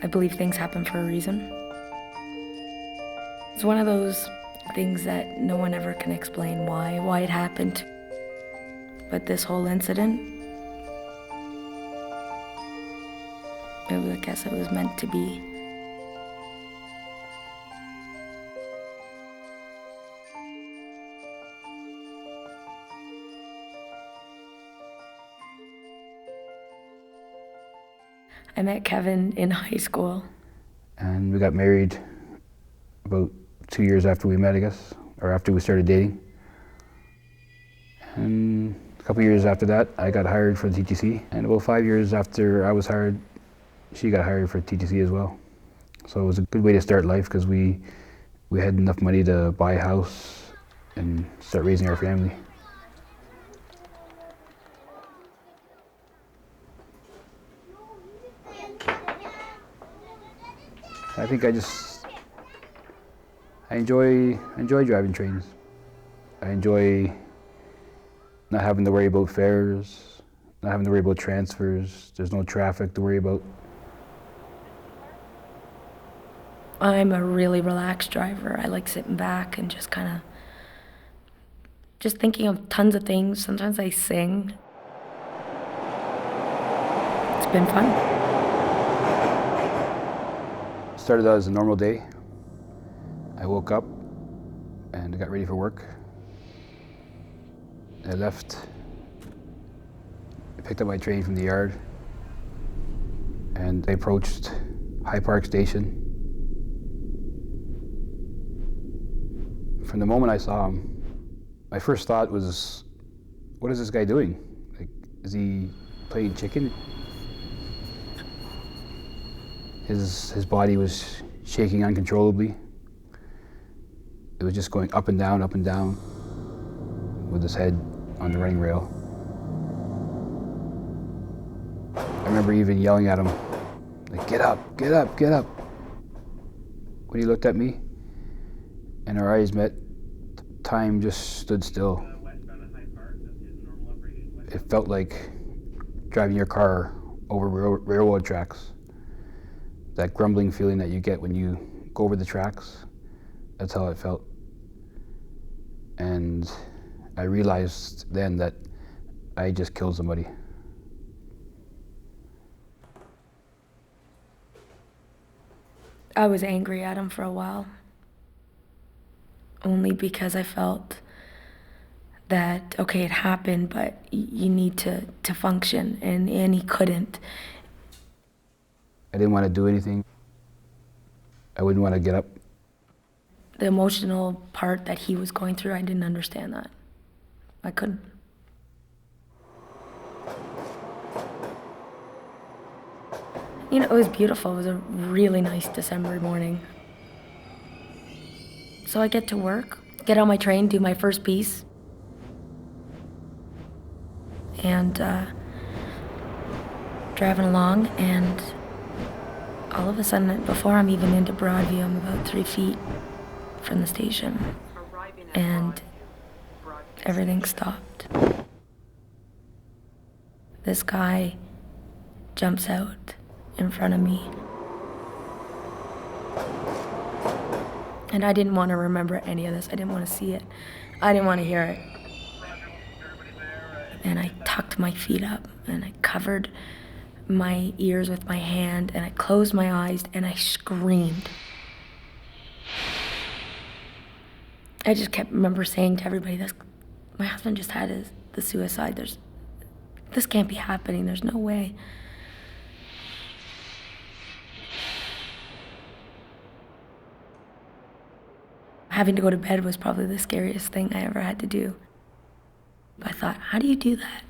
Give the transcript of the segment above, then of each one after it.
I believe things happen for a reason. It's one of those things that no one ever can explain why it happened. But this whole incident, I guess it was meant to be. I met Kevin in high school. And we got married about 2 years after we met, I guess, or after we started dating. And a couple years after that, I got hired for the Ttc. And about 5 years after I was hired, she got hired for Ttc as well. So it was a good way to start life because we had enough money to buy a house and start raising our family. I think I enjoy driving trains. I enjoy not having to worry about fares, not having to worry about transfers. There's no traffic to worry about. I'm a really relaxed driver. I like sitting back and just thinking of tons of things. Sometimes I sing. It's been fun. Started out as a normal day. I woke up and got ready for work. I left. I picked up my train from the yard and I approached High Park Station. From the moment I saw him, my first thought was, what is this guy doing? Like, is he playing chicken? His body was shaking uncontrollably. It was just going up and down, with his head on the running rail. I remember even yelling at him, like, get up, get up, get up. When he looked at me and our eyes met, time just stood still. It felt like driving your car over railroad tracks. That grumbling feeling that you get when you go over the tracks, that's how it felt. And I realized then that I just killed somebody. I was angry at him for a while, only because I felt that, okay, it happened, but you need to function, and he couldn't. I didn't want to do anything. I wouldn't want to get up. The emotional part that he was going through, I didn't understand that. I couldn't. You know, it was beautiful. It was a really nice December morning. So I get to work, get on my train, do my first piece. And driving along, and all of a sudden, before I'm even into Broadview, I'm about 3 feet from the station, and everything stopped. This guy jumps out in front of me, and I didn't want to remember any of this. I didn't want to see it. I didn't want to hear it. And I tucked my feet up, and I covered my ears with my hand, and I closed my eyes, and I screamed. I just remember saying to everybody, my husband just had the suicide. This can't be happening. There's no way. Having to go to bed was probably the scariest thing I ever had to do. But I thought, how do you do that?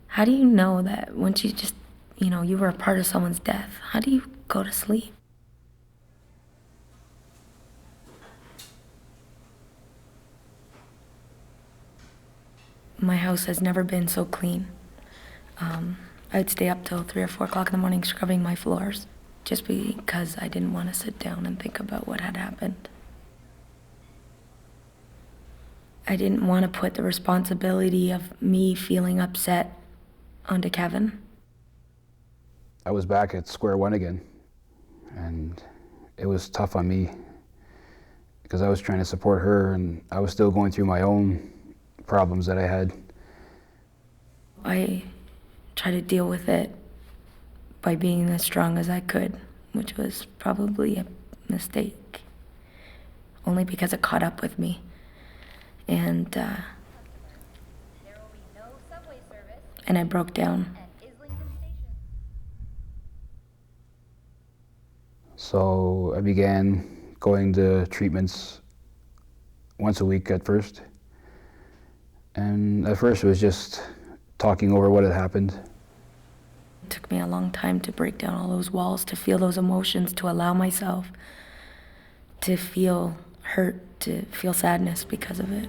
How do you know that once you just, you were a part of someone's death, how do you go to sleep? My house has never been so clean. I'd stay up till 3 or 4 o'clock in the morning scrubbing my floors just because I didn't want to sit down and think about what had happened. I didn't want to put the responsibility of me feeling upset onto Kevin. I was back at square one again, and it was tough on me because I was trying to support her and I was still going through my own problems that I had. I tried to deal with it by being as strong as I could, which was probably a mistake, only because it caught up with me. And I broke down. So I began going to treatments once a week at first. And at first it was just talking over what had happened. It took me a long time to break down all those walls, to feel those emotions, to allow myself to feel hurt, to feel sadness because of it.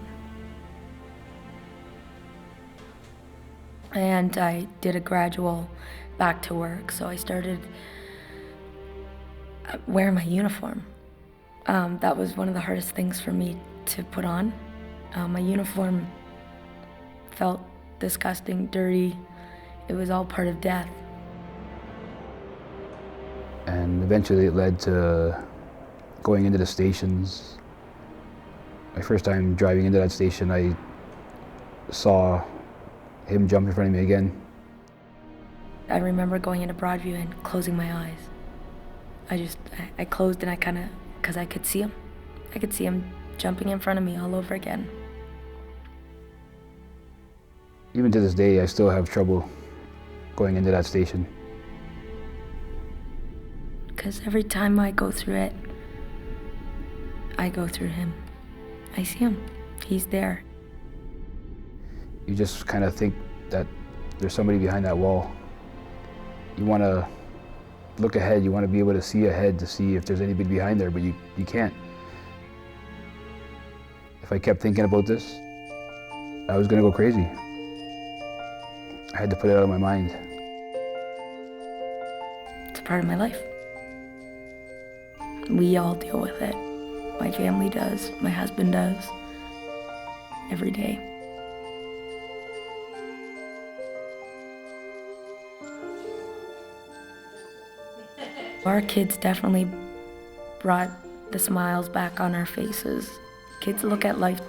And I did a gradual back to work, so I started wearing my uniform. That was one of the hardest things for me to put on. My uniform felt disgusting, dirty. It was all part of death. And eventually it led to going into the stations. My first time driving into that station, I saw him jump in front of me again. I remember going into Broadview and closing my eyes. I closed and because I could see him. I could see him jumping in front of me all over again. Even to this day, I still have trouble going into that station. Because every time I go through it, I go through him. I see him. He's there. You just kind of think that there's somebody behind that wall. You want to look ahead, you want to be able to see ahead to see if there's anybody behind there, but you can't. If I kept thinking about this, I was going to go crazy. I had to put it out of my mind. It's a part of my life. We all deal with it. My family does, my husband does, every day. Our kids definitely brought the smiles back on our faces. Kids look at life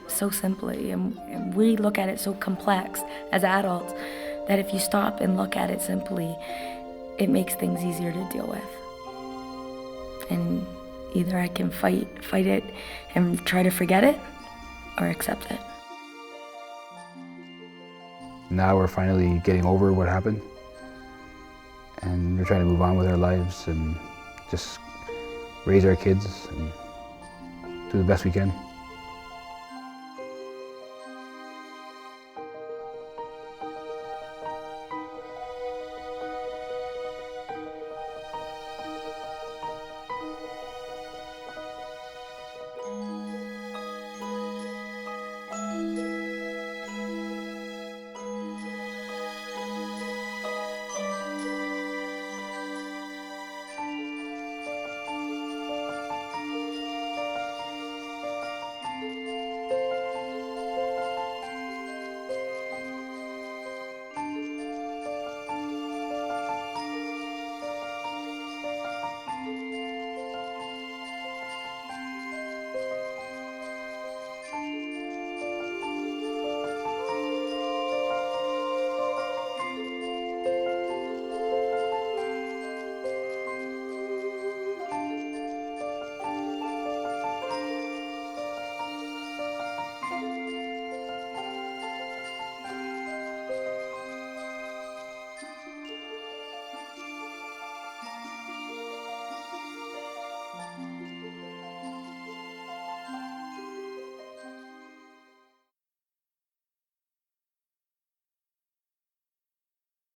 so simply, and we look at it so complex as adults that if you stop and look at it simply, it makes things easier to deal with. And either I can fight it and try to forget it, or accept it. Now we're finally getting over what happened, and we're trying to move on with our lives and just raise our kids and do the best we can.